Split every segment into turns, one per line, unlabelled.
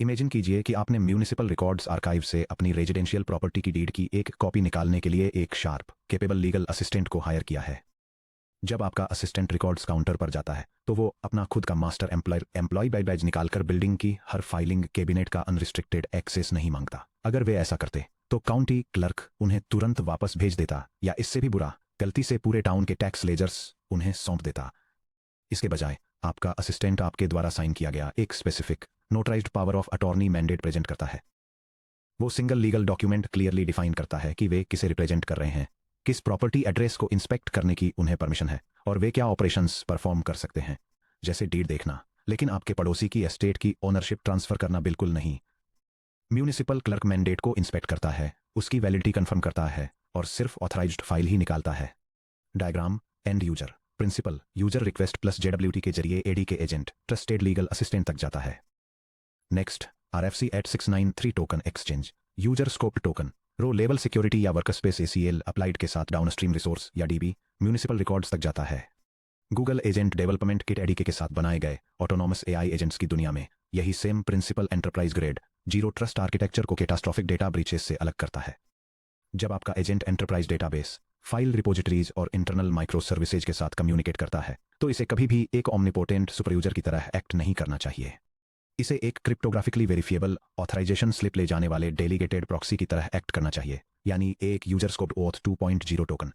Imagine कीजिए कि आपने म्यूनिसिपल रिकॉर्ड्स आर्काइव से अपनी रेजिडेंशियल प्रॉपर्टी की डीड की एक कॉपी निकालने के लिए एक शार्प कैपेबल लीगल असिस्टेंट को हायर किया है। जब आपका असिस्टेंट रिकॉर्ड्स काउंटर पर जाता है तो वो अपना खुद का मास्टर एम्प्लॉय बैज निकालकर बिल्डिंग की हर फाइलिंग कैबिनेट का अनरिस्ट्रिक्टेड एक्सेस नहीं मांगता। अगर वे ऐसा करते तो काउंटी क्लर्क उन्हें तुरंत वापस भेज देता, या इससे भी बुरा, गलती से पूरे टाउन के टैक्स लेजर्स उन्हें सौंप देता। इसके बजाय आपका असिस्टेंट आपके द्वारा साइन किया गया एक specific notarised power of attorney mandate present करता है। वो single legal document clearly define करता है कि वे किसे रिप्रेजेंट कर रहे हैं, किस प्रॉपर्टी एड्रेस को इंस्पेक्ट करने की उन्हें परमिशन है, और वे क्या ऑपरेशंस परफॉर्म कर सकते हैं, जैसे डीड देखना, लेकिन आपके पड़ोसी की एस्टेट की ओनरशिप ट्रांसफर करना बिल्कुल नहीं। म्यूनिसिपल क्लर्क मैंडेट को इंस्पेक्ट करता है, उसकी वैलिडिटी कंफर्म करता है और सिर्फ ऑथराइज्ड फाइल ही निकालता है। Diagram and user principal user request plus JWT के जरिए एडी के एजेंट ट्रस्टेड लीगल असिस्टेंट तक जाता है। Next RFC 8693 token exchange user scope token row level security या वर्कस्पेस ACL अप्लाइड के साथ डाउनस्ट्रीम रिसोर्स या DB म्यूनिसिपल रिकॉर्ड्स तक जाता है। Google agent development kit ADK के साथ बनाए गए ऑटोनॉमस AI एजेंट्स की दुनिया में यही same principle enterprise grade zero trust architecture को कैटास्ट्रॉफिक डेटा ब्रीचेस से अलग करता है। जब आपका agent enterprise database, file repositories और इंटरनल माइक्रो सर्विसेज के साथ कम्युनिकेट करता है तो इसे कभी भी एक ओमनिपोटेंट सुपरयूजर की तरह एक्ट नहीं करना चाहिए। इसे एक क्रिप्टोग्राफिकली वेरिफिएबल ऑथराइजेशन स्लिप ले जाने वाले डेलीगेटेड प्रॉक्सी की तरह एक्ट करना चाहिए, यानी एक यूजर स्कोप OAuth 2.0 टोकन।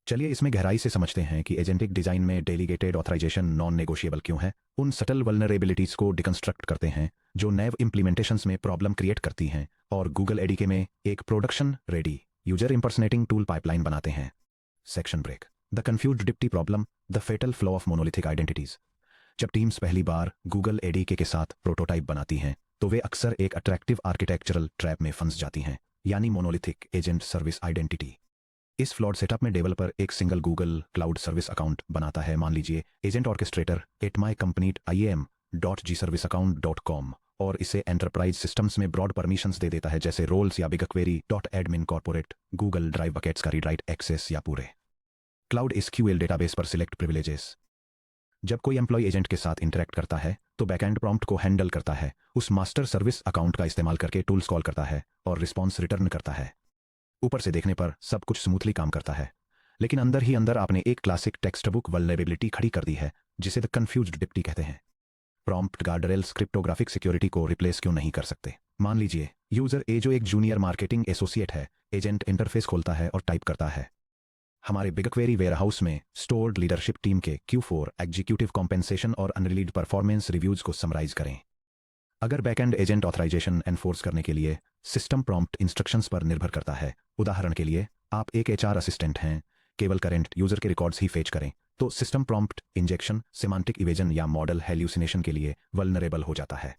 चलिए इसमें गहराई से समझते हैं कि एजेंटिक डिजाइन में डेलीगेटेड ऑथराइजेशन नॉन नेगोशिएबल क्यों है, उन सटल वल्नरेबिलिटीज को डिकंस्ट्रक्ट करते हैं जो नैव इंप्लीमेंटेशंस में प्रॉब्लम क्रिएट करती हैं, और गूगल एडीके में एक production ready user impersonating tool pipeline बनाते हैं। Section break the confused deputy problem the fatal flaw of monolithic identities. जब टीम्स पहली बार गूगल एडीके के साथ प्रोटोटाइप बनाती हैं तो वे अक्सर एक अट्रैक्टिव आर्किटेक्चरल ट्रैप में फंस जाती हैं, यानी मोनोलिथिक एजेंट सर्विस आइडेंटिटी। इस फ्लॉड सेटअप में डेवलपर एक single Google cloud service account बनाता है, मान लीजिए एजेंट ऑर्केस्ट्रेटर @mycompanyIAM.gserviceaccount.com, और इसे एंटरप्राइज सिस्टम्स में ब्रॉड परमिशंस दे देता है, जैसे रोल्स या BigQuery.admin corporate Google drive buckets का रीड राइट एक्सेस या पूरे क्लाउड SQL डेटाबेस पर सिलेक्ट प्रिविलेजेस। जब कोई एम्प्लॉय एजेंट के साथ इंटरेक्ट करता है तो बैकएंड प्रॉम्प्ट को हैंडल करता है, उस मास्टर सर्विस अकाउंट का इस्तेमाल करके टूल्स कॉल करता है और रिस्पॉन्स रिटर्न करता है। ऊपर से देखने पर सब कुछ स्मूथली काम करता है, लेकिन अंदर ही अंदर आपने एक क्लासिक टेक्स्ट बुक वल्नरेबिलिटी खड़ी कर दी है जिसे द कंफ्यूज्ड डिप्टी कहते हैं। प्रॉम्प्ट गार्डरेल्स क्रिप्टोग्राफिक सिक्योरिटी को रिप्लेस क्यों नहीं कर सकते? मान लीजिए यूजर ए जो एक जूनियर मार्केटिंग एसोसिएट है, एजेंट इंटरफेस खोलता है और टाइप करता है, हमारे BigQuery वेयरहाउस में स्टोर्ड लीडरशिप टीम के Q4 एग्जीक्यूटिव कॉम्पेंसेशन और अनरिलीड परफॉर्मेंस रिव्यूज को समराइज करें। अगर बैकएंड एजेंट ऑथराइजेशन एनफोर्स करने के लिए सिस्टम प्रॉम्प्ट इंस्ट्रक्शंस पर निर्भर करता है, उदाहरण के लिए आप एक HR असिस्टेंट हैं, केवल करंट यूजर के रिकॉर्ड्स ही फेच करें, तो system prompt injection, semantic evasion या मॉडल हेल्यूसिनेशन के लिए वल्नरेबल हो जाता है।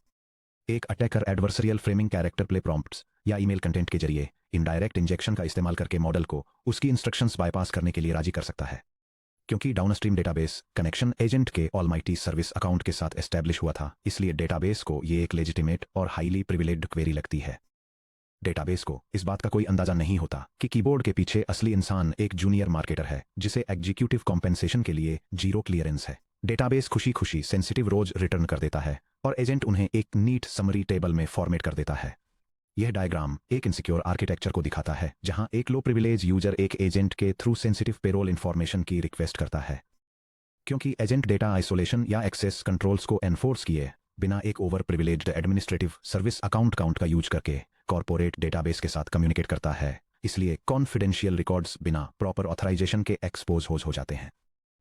एक attacker adversarial framing, character play prompts या ईमेल कंटेंट के जरिए इनडायरेक्ट इंजेक्शन का इस्तेमाल करके मॉडल को उसकी इंस्ट्रक्शंस बाईपास करने के लिए राजी कर सकता है। क्योंकि डाउनस्ट्रीम डेटाबेस कनेक्शन एजेंट के ऑलमाइटी सर्विस अकाउंट के साथ एस्टैब्लिश हुआ था, इसलिए डेटाबेस को ये एक लेजिटिमेट और हाईली प्रिविलेज्ड क्वेरी लगती है। डेटाबेस को इस बात का कोई अंदाजा नहीं होता कि कीबोर्ड के पीछे असली इंसान एक जूनियर मार्केटर है जिसे एग्जीक्यूटिव कॉम्पेंसेशन के लिए जीरो क्लियरेंस है। डेटाबेस खुशी खुशी सेंसिटिव रोज रिटर्न कर देता है और एजेंट उन्हें एक नीट समरी टेबल में फॉर्मेट कर देता है। यह डायग्राम एक इनसिक्योर आर्किटेक्चर को दिखाता है जहां एक लो प्रिविलेज यूजर एक एजेंट के थ्रू सेंसिटिव पेरोल इंफॉर्मेशन की रिक्वेस्ट करता है। क्योंकि एजेंट डेटा आइसोलेशन या एक्सेस कंट्रोल्स को एनफोर्स किए बिना एक over privileged administrative service account का यूज करके कॉर्पोरेट डेटाबेस के साथ कम्युनिकेट करता है, इसलिए कॉन्फिडेंशियल रिकॉर्ड्स बिना प्रॉपर ऑथराइजेशन के एक्सपोज हो जाते हैं।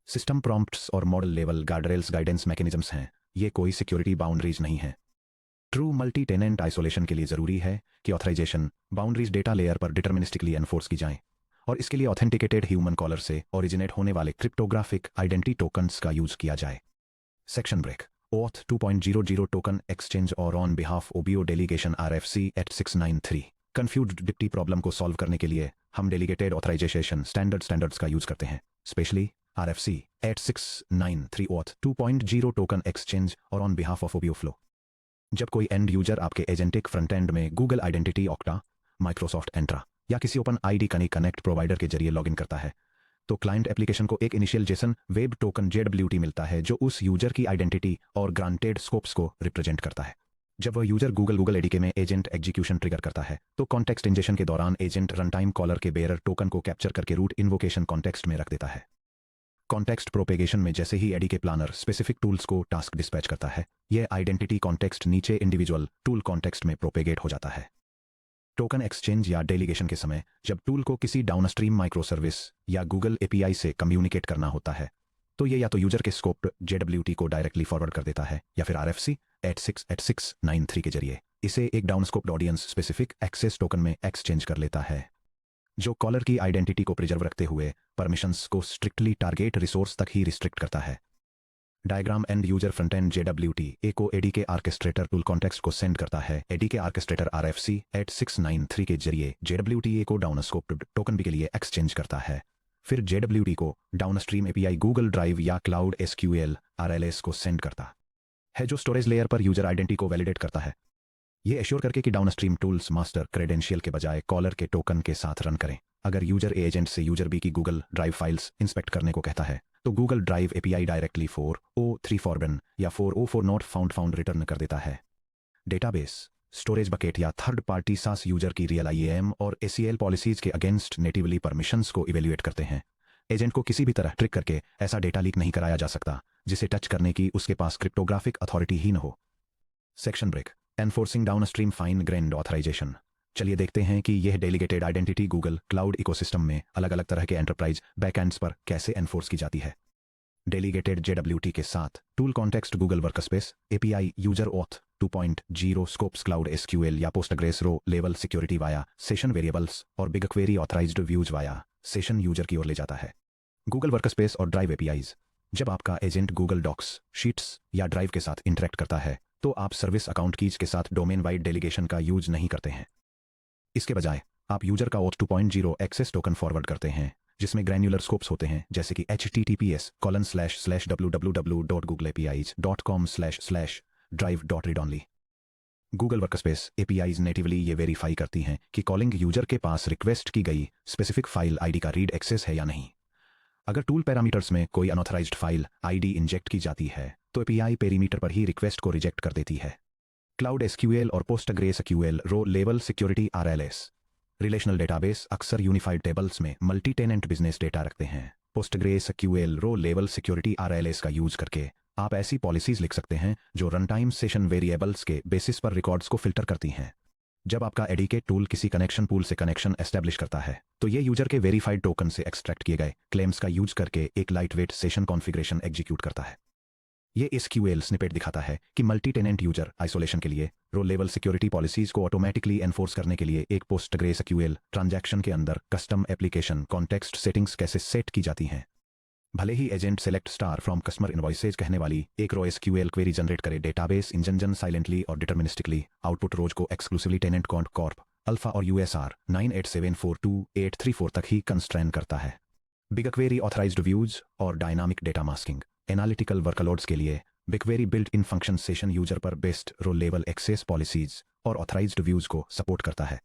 सिस्टम प्रॉम्प्ट्स और मॉडल लेवल गार्डरेल्स गाइडेंस मैकेनिज्म्स हैं, ये कोई सिक्योरिटी बाउंड्रीज नहीं है। ट्रू मल्टी टेनेंट आइसोलेशन के लिए जरूरी है कि ऑथराइजेशन बाउंड्रीज डेटा लेयर पर डिटर्मिनिस्टिकली एनफोर्स की जाएं, और इसके लिए ऑथेंटिकेटेड ह्यूमन कॉलर से ओरिजिनेट होने वाले क्रिप्टोग्राफिक आइडेंटिटी टोकन्स का यूज किया जाए। Section break OAuth 2.00 token exchange और on behalf OBO delegation RFC 8693 confused deputy problem को सॉल्व करने के लिए हम डेलीगेटेड ऑथराइजेशन स्टैंडर्ड्स का यूज करते हैं, specially RFC 8693 OAuth 2.0 token exchange और on behalf of OBO flow. जब कोई एंड यूजर आपके एजेंटिक फ्रंट एंड में गूगल आइडेंटिटी, ऑक्टा, माइक्रोसॉफ्ट एंट्रा या किसी ओपन ID कनेक्ट प्रोवाइडर के जरिए लॉगिन करता है, तो क्लाइंट एप्लीकेशन को एक initial Jason web token JWT मिलता है जो उस यूजर की आइडेंटिटी और ग्रांटेड स्कोप्स को रिप्रेजेंट करता है। जब वह यूजर गूगल एडीके में एजेंट एग्जीक्यूशन ट्रिगर करता है तो कॉन्टेक्स्ट इंजेक्शन के दौरान एजेंट रनटाइम कॉलर के बेयरर टोकन को कैप्चर करके रूट इन्वोकेशन कॉन्टेक्स्ट में रख देता है। कॉन्टेक्स्ट प्रोपेगेशन में जैसे ही एडीके प्लानर स्पेसिफिक टूल्स को टास्क डिस्पैच करता है, यह आइडेंटिटी कॉन्टेक्स्ट नीचे इंडिविजुअल टूल कॉन्टेक्स्ट में प्रोपेगेट हो जाता है। टोकन एक्सचेंज या डेलीगेशन के समय जब टूल को किसी डाउनस्ट्रीम माइक्रो सर्विस या गूगल एपीआई से कम्युनिकेट करना होता है तो ये या तो यूजर के स्कोप जेडब्ल्यूटी को डायरेक्टली फॉरवर्ड कर देता है या फिर RFC 868693 के जरिए इसे एक डाउनस्कोप्ड ऑडियंस स्पेसिफिक एक्सेस टोकन में एक्सचेंज कर लेता है, जो कॉलर की आइडेंटिटी को प्रिजर्व रखते हुए परमिशंस को स्ट्रिक्टली टारगेट रिसोर्स तक ही रिस्ट्रिक्ट करता है। Diagram and user front end JWT A को एडीके आर्केस्ट्रेटर टूल कॉन्टेक्स्ट को सेंड करता है। एडीके आर्केस्ट्रेटर RFC 8693 के जरिए जेडब्ल्यूटी ए को डाउनस्कोप्ड टोकन बी के लिए एक्सचेंज करता है। फिर जेडब्ल्यूटी को डाउनस्ट्रीम एपीआई गूगल ड्राइव या क्लाउड SQL RLS को सेंड करता है, जो स्टोरेज लेयर पर यूजर आइडेंटिटी को वैलिडेट करता है, ये एश्योर करके कि डाउनस्ट्रीम टूल्स मास्टर क्रेडेंशियल के बजाय कॉलर के टोकन के साथ रन करें। अगर यूजर एजेंट से यूजर बी की गूगल ड्राइव फाइल्स इंस्पेक्ट करने को कहता है तो Google drive API directly 403 forbidden या 404 नॉट फाउंड रिटर्न कर देता है। डेटाबेस, स्टोरेज बकेट या थर्ड पार्टी सास यूजर की रियल IAM और ACL पॉलिसीज के अगेंस्ट नेटिवली परमिशंस को इवेल्युएट करते हैं। एजेंट को किसी भी तरह ट्रिक करके ऐसा डेटा लीक नहीं कराया जा सकता जिसे टच करने की उसके पास क्रिप्टोग्राफिक अथॉरिटी ही न हो। Section break, enforcing downstream fine grained authorization. चलिए देखते हैं कि यह delegated identity Google Cloud ecosystem में अलग अलग तरह के एंटरप्राइज बैकएंड्स पर कैसे एनफोर्स की जाती है। डेलीगेटेड जेडब्ल्यूटी के साथ tool context Google Workspace API user auth 2.0 scopes cloud SQL या Postgres row level security via session variables और BigQuery authorized views via session user की ओर ले जाता है। गूगल वर्कस्पेस और ड्राइव APIs, जब आपका एजेंट गूगल डॉक्स, शीट्स या ड्राइव के साथ इंटरेक्ट करता है तो आप सर्विस अकाउंट कीज के साथ डोमेन वाइड डेलीगेशन का यूज नहीं करते हैं। इसके बजाय आप यूजर का OAuth 2.0 एक्सेस टोकन फॉरवर्ड करते हैं जिसमें ग्रैन्युलर स्कोप्स होते हैं जैसे कि https://www.googleapis.com//drive.read-only। Google workspace APIs natively ये वेरीफाई करती हैं कि कॉलिंग यूजर के पास रिक्वेस्ट की गई स्पेसिफिक फाइल आईडी का रीड एक्सेस है या नहीं। अगर टूल पैरामीटर्स में कोई अनऑथराइज्ड फाइल आईडी इंजेक्ट की जाती है तो API पेरीमीटर पर ही रिक्वेस्ट को रिजेक्ट कर देती है। क्लाउड SQL और PostgreSQL row level security RLS relational database अक्सर यूनिफाइड टेबल्स में मल्टी टेनेंट बिजनेस डेटा रखते हैं। PostgreSQL row level security RLS का यूज करके आप ऐसी पॉलिसीज लिख सकते हैं जो रनटाइम सेशन वेरिएबल्स के बेसिस पर रिकॉर्ड्स को फिल्टर करती हैं। जब आपका एडिकेट टूल किसी कनेक्शन पूल से कनेक्शन एस्टेब्लिश करता है तो ये यूजर के वेरीफाइड टोकन से एक्सट्रैक्ट किए गए क्लेम्स का यूज करके एक लाइटवेट सेशन कॉन्फ़िगरेशन एग्जीक्यूट करता है। ये SQL स्निपेट दिखाता है कि मल्टी टेनेंट यूजर आइसोलेशन के लिए रो लेवल सिक्योरिटी पॉलिसीज को ऑटोमेटिकली एनफोर्स करने के लिए एक पोस्टग्रेसक्यूएल ट्रांजैक्शन के अंदर कस्टम एप्लीकेशन कॉन्टेक्स्ट सेटिंग्स कैसे सेट की जाती हैं। भले ही agent select star from customer invoices कहने वाली एक रो SQL क्वेरी जनरेट करे, डेटाबेस इंजन साइलेंटली और डिटर्मिनिस्टिकली आउटपुट रोज को एक्सक्लूसिवली टेनेंट कॉर्प अल्फा और USR 98742834 तक ही कंस्ट्रेन करता है। बिगक्वेरी ऑथराइज्ड व्यूज और dynamic data masking analytical workloads के लिए बिगक्वेरी built in function session user पर बेस्ड रो लेवल एक्सेस पॉलिसीज और ऑथराइज्ड व्यूज को सपोर्ट करता है।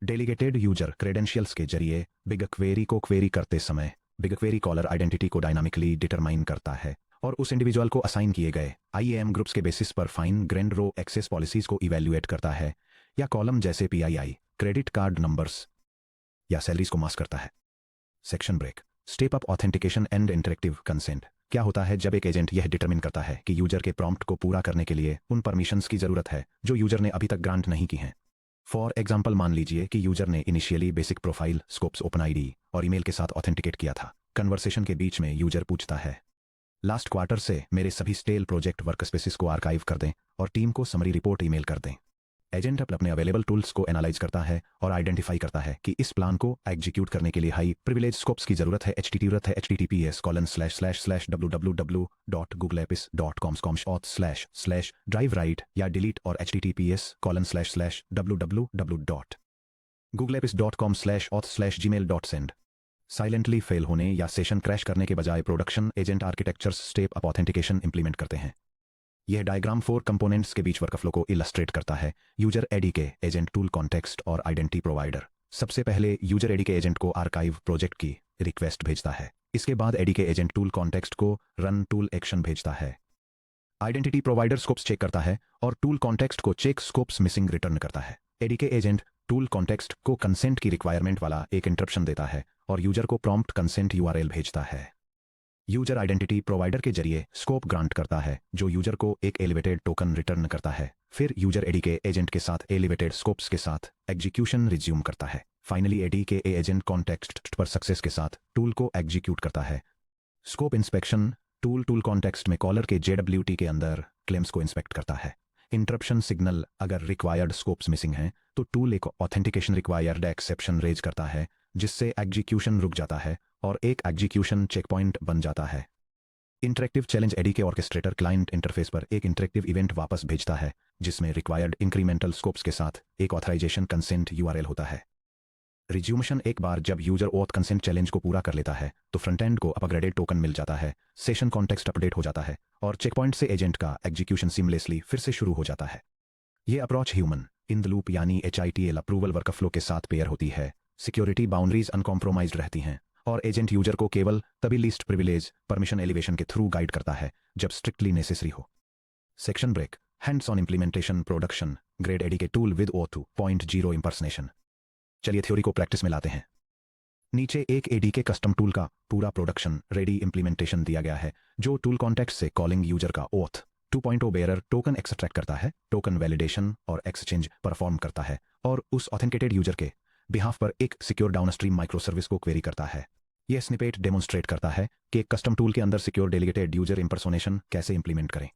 डेलीगेटेड यूजर क्रेडेंशियल्स के जरिए बिगक्वेरी को क्वेरी करते समय बिगक्वेरी कॉलर आइडेंटिटी को डायनामिकली डिटरमाइन करता है और उस इंडिविजुअल को असाइन किए गए IAM ग्रुप्स के बेसिस पर fine grained row access policies को इवेल्युएट करता है या कॉलम जैसे PII क्रेडिट कार्ड नंबर्स या सैलरीज को मास्क करता है। Section break, step up authentication and interactive consent. क्या होता है जब एक एजेंट यह डिटरमिन करता है कि यूजर के प्रॉम्प्ट को पूरा करने के लिए उन परमिशंस की जरूरत है जो यूजर ने अभी तक ग्रांट नहीं की हैं। फॉर एग्जाम्पल, मान लीजिए कि यूजर ने initially basic profile, scopes, open ID और ईमेल के साथ ऑथेंटिकेट किया था। कन्वर्सेशन के बीच में यूजर पूछता है, लास्ट क्वार्टर से मेरे सभी स्टेल प्रोजेक्ट वर्कस्पेसिस को आर्काइव कर दें और टीम को समरी रिपोर्ट ईमेल कर दें। एजेंट अपने अवेलेबल टूल्स को एनालाइज करता है और आइडेंटिफाई करता है कि इस प्लान को एग्जीक्यूट करने के लिए हाई प्रिविलेज स्कोप्स की जरूरत है। https://www.googleapis.com//drive-write या डिलीट और https://www.googleapis.com/auth/gmail.send। साइलेंटली फेल होने या सेशन क्रैश करने के बजाय production agent architectures step up authentication implement करते हैं। यह डायग्राम 4 कंपोनेंट्स के बीच वर्कफ्लो को इलस्ट्रेट करता है। यूजर एडीके एजेंट टूल कॉन्टेक्स्ट और आइडेंटिटी प्रोवाइडर। सबसे पहले यूजर एडीके एजेंट को आर्काइव प्रोजेक्ट की रिक्वेस्ट भेजता है। इसके बाद एडीके एजेंट टूल कॉन्टेक्स्ट को रन टूल एक्शन भेजता है। आइडेंटिटी प्रोवाइडर स्कोप्स चेक करता है और टूल कॉन्टेक्स्ट को चेक स्कोप्स मिसिंग रिटर्न करता है। एडीके एजेंट टूल कॉन्टेक्स्ट को कंसेंट की रिक्वायरमेंट वाला एक इंटरप्शन देता है और यूजर को प्रॉम्प्ट कंसेंट यूआरएल भेजता है। यूजर आइडेंटिटी प्रोवाइडर के जरिए स्कोप ग्रांट करता है जो यूजर को एक एलिवेटेड टोकन रिटर्न करता है। फिर यूजर एडीके एजेंट के साथ एलिवेटेड स्कोप्स के साथ एग्जीक्यूशन रिज्यूम करता है। फाइनली एडीके एजेंट कॉन्टेक्स्ट पर सक्सेस के साथ टूल को एग्जीक्यूट करता है। स्कोप इंस्पेक्शन टूल कॉन्टेक्स्ट में कॉलर के जेडब्ल्यूटी के अंदर क्लेम्स को इंस्पेक्ट करता है। इंटरप्शन सिग्नल अगर रिक्वायर्ड स्कोप्स मिसिंग हैं तो टूल एक ऑथेंटिकेशन रिक्वायर्ड एक्सेप्शन रेज करता है जिससे एग्जीक्यूशन रुक जाता है और एक एग्जीक्यूशन चेक पॉइंट बन जाता है। Interactive challenge एडीके orchestrator client interface पर एक इंटरेक्टिव इवेंट वापस भेजता है जिसमें रिक्वायर्ड इंक्रीमेंटल स्कोप्स के साथ एक ऑथराइजेशन कंसेंट यूआरएल होता है। रिज्यूमेशन एक बार जब यूजर ऑथ कंसेंट चैलेंज को पूरा कर लेता है तो फ्रंट एंड को अपग्रेडेड टोकन मिल जाता है, सेशन कॉन्टेक्स्ट अपडेट हो जाता है और चेक पॉइंट से एजेंट का एग्जीक्यूशन सीमलेसली फिर से शुरू हो जाता है। ये approach human in the loop यानी HITL अप्रूवल वर्कफ्लो के साथ पेयर होती है। सिक्योरिटी बाउंड्रीज अनकॉम्प्रोमाइज्ड रहती हैं और एजेंट यूजर को केवल तभी लीस्ट प्रिविलेज परमिशन एलिवेशन के थ्रू गाइड करता है जब स्ट्रिक्टली नेसेसरी हो। Section break hands on implementation production grade ADK tool with O2.0 impersonation. चलिए थ्योरी को प्रैक्टिस में लाते हैं। नीचे एक एडीके कस्टम टूल का पूरा प्रोडक्शन रेडी इंप्लीमेंटेशन दिया गया है जो टूल कॉन्टेक्स्ट से कॉलिंग यूजर का OAuth 2.0 बेयरर टोकन एक्सट्रैक्ट करता है, टोकन वैलिडेशन और एक्सचेंज परफॉर्म करता है और उस ऑथेंटिकेटेड यूजर के बिहाफ पर एक सिक्योर डाउनस्ट्रीम माइक्रो सर्विस को क्वेरी करता है। यह स्निपेट डेमोन्स्ट्रेट करता है कि एक कस्टम टूल के अंदर सिक्योर डेलीगेटेड यूजर इंपर्सोनेशन कैसे इंप्लीमेंट करें।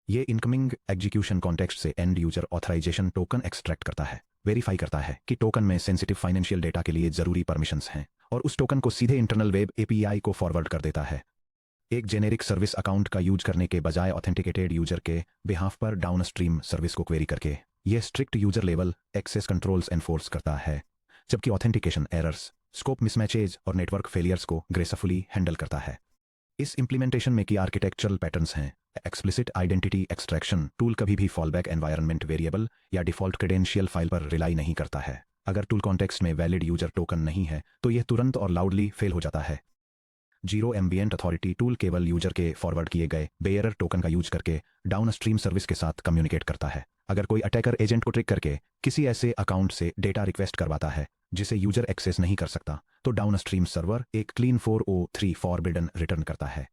यह इनकमिंग एग्जीक्यूशन कॉन्टेक्स्ट से end user authorization token extract करता है, वेरीफाई करता है कि टोकन में सेंसिटिव फाइनेंशियल डेटा के लिए जरूरी परमिशंस हैं और उस टोकन को सीधे इंटरनल वेब API को फॉरवर्ड कर देता है। एक जेनेरिक सर्विस अकाउंट का यूज करने के बजाय ऑथेंटिकेटेड यूजर के बिहाफ पर डाउनस्ट्रीम सर्विस को क्वेरी करके यह strict user level access controls enforce करता है, जबकि ऑथेंटिकेशन एरर्स, स्कोप मिसमैचेज और नेटवर्क फेलियर्स को ग्रेसफुली हैंडल करता है। इस इंप्लीमेंटेशन में की आर्किटेक्चरल पैटर्न्स हैं। एक्सप्लिसिट आइडेंटिटी एक्सट्रैक्शन टूल कभी भी फॉलबैक एनवायरनमेंट वेरिएबल या डिफॉल्ट क्रेडेंशियल फाइल पर रिलाई नहीं करता है। अगर टूल कॉन्टेक्स्ट में वैलिड यूजर टोकन नहीं है तो यह तुरंत और लाउडली फेल हो जाता है। जीरो एम्बिएंट अथॉरिटी टूल केवल यूजर के फॉरवर्ड किए गए बेयरर टोकन का यूज करके डाउनस्ट्रीम सर्विस के साथ कम्युनिकेट करता है। अगर कोई अटैकर एजेंट को ट्रिक करके किसी ऐसे अकाउंट से डेटा रिक्वेस्ट करवाता है जिसे यूजर एक्सेस नहीं कर सकता तो डाउनस्ट्रीम सर्वर एक क्लीन 403 फॉरबिडन रिटर्न करता है।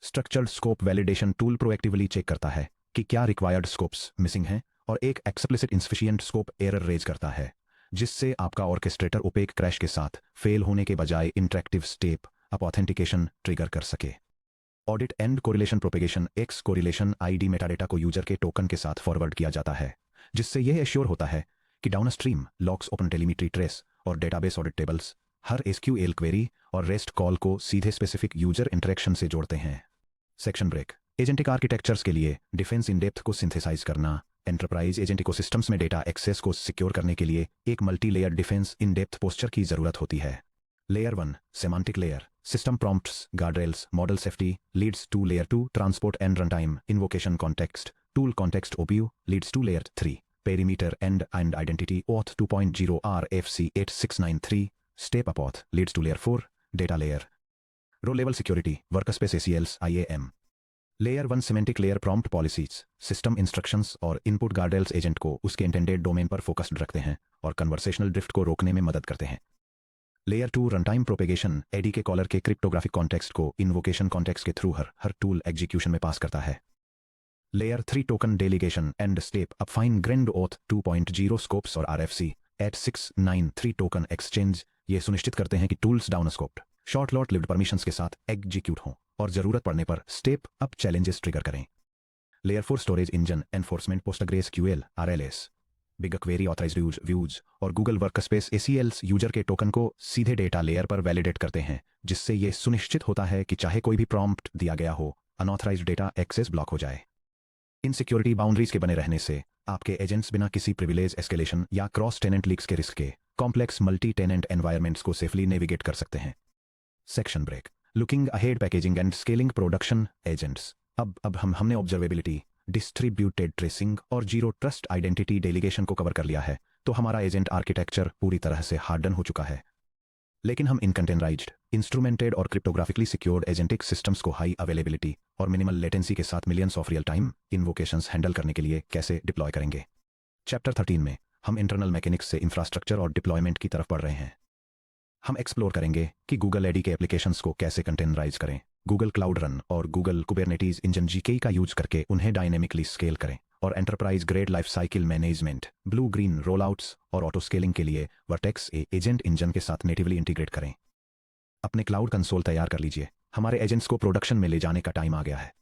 Structured scope validation tool proactively check करता है कि क्या रिक्वायर्ड स्कोप्स मिसिंग हैं और एक explicit insufficient scope error raise करता है जिससे आपका ऑर्केस्ट्रेटर ओपेक क्रैश के साथ फेल होने के बजाय interactive step up authentication trigger कर सके। Audit and correlation propagation x correlation ID metadata को यूजर के टोकन के साथ फॉरवर्ड किया जाता है जिससे यह एश्योर होता है कि downstream locks open telemetry trace और डेटाबेस ऑडिट टेबल्स हर SQL क्वेरी और रेस्ट कॉल को सीधे स्पेसिफिक यूजर इंटरेक्शन से जोड़ते हैं। सेक्शन ब्रेक एजेंटिक आर्किटेक्चर्स के लिए डिफेंस इन डेप्थ को सिंथेसाइज करना। एंटरप्राइज एजेंट इकोसिस्टम्स में डेटा एक्सेस को सिक्योर करने के लिए एक multi layer defence in depth posture की जरूरत होती है। Layer 1 semantic layer system prompts guardrails model safety leads to layer 2 transport and runtime invocation context tool context OPU leads to layer 3 perimeter and identity OAuth 2.0 RFC 8693 step up auth leads to layer 4 data layer row level security workspace ACLs IAM। Layer 1 semantic layer prompt policies system instructions और input guardrails agent को उसके intended domain पर focused रखते हैं और conversational drift को रोकने में मदद करते हैं। Layer 2 runtime propagation ADK caller के क्रिप्टोग्राफिक कॉन्टेक्स्ट को इन्वोकेशन कॉन्टेक्स्ट के थ्रू हर टूल एग्जीक्यूशन में पास करता है। Layer 3 token delegation and step up fine grained OAuth 2.0 scopes और RFC 8693 टोकन एक्सचेंज ये सुनिश्चित करते हैं कि tools down scoped short lot lived permissions के साथ एग्जीक्यूट हों और जरूरत पड़ने पर स्टेप अप चैलेंजेस ट्रिगर करें। Layer 4 storage engine enforcement PostgreSQL RLS big query authorised views और गूगल वर्कस्पेस ACLs यूजर के टोकन को सीधे डेटा लेयर पर वैलिडेट करते हैं जिससे यह सुनिश्चित होता है कि चाहे कोई भी प्रॉम्प्ट दिया गया हो अनऑथराइज्ड डेटा एक्सेस ब्लॉक हो जाए। इन सिक्योरिटी बाउंड्रीज के बने रहने से आपके एजेंट्स बिना किसी प्रिविलेज एस्केलेशन या क्रॉस टेनेंट लीक्स के रिस्क के कॉम्प्लेक्स मल्टी टेनेंट एनवायरमेंट्स को सेफली नेविगेट कर सकते हैं। Section break looking ahead packaging and scaling production agents. अब हमने ऑब्जर्वेबिलिटी डिस्ट्रीब्यूटेड ट्रेसिंग और जीरो ट्रस्ट आइडेंटिटी डेलीगेशन को कवर कर लिया है तो हमारा एजेंट आर्किटेक्चर पूरी तरह से हार्डन हो चुका है। लेकिन हम इन कंटेनराइज्ड, इंस्ट्रूमेंटेड और क्रिप्टोग्राफिकली सिक्योर्ड एजेंटिक सिस्टम्स को हाई अवेलेबिलिटी और मिनिमल लेटेंसी के साथ millions of real time invocations handle करने के लिए कैसे डिप्लॉय करेंगे। चैप्टर 13 में हम इंटरनल मैकेनिक्स से इंफ्रास्ट्रक्चर और डिप्लॉयमेंट की तरफ बढ़ रहे हैं। हम एक्सप्लोर करेंगे कि गूगल एडी के एप्लीकेशंस को कैसे कंटेनराइज करें, गूगल क्लाउड रन और गूगल कुबरनेटीज इंजन जीके का यूज करके उन्हें डायनेमिकली स्केल करें, और enterprise grade life cycle management, blue green rollouts और ऑटो स्केलिंग के लिए वर्टेक्स एजेंट इंजन के साथ नेटिवली इंटीग्रेट करें। अपने क्लाउड कंसोल तैयार कर लीजिए, हमारे एजेंट्स को प्रोडक्शन में ले जाने का टाइम आ गया है।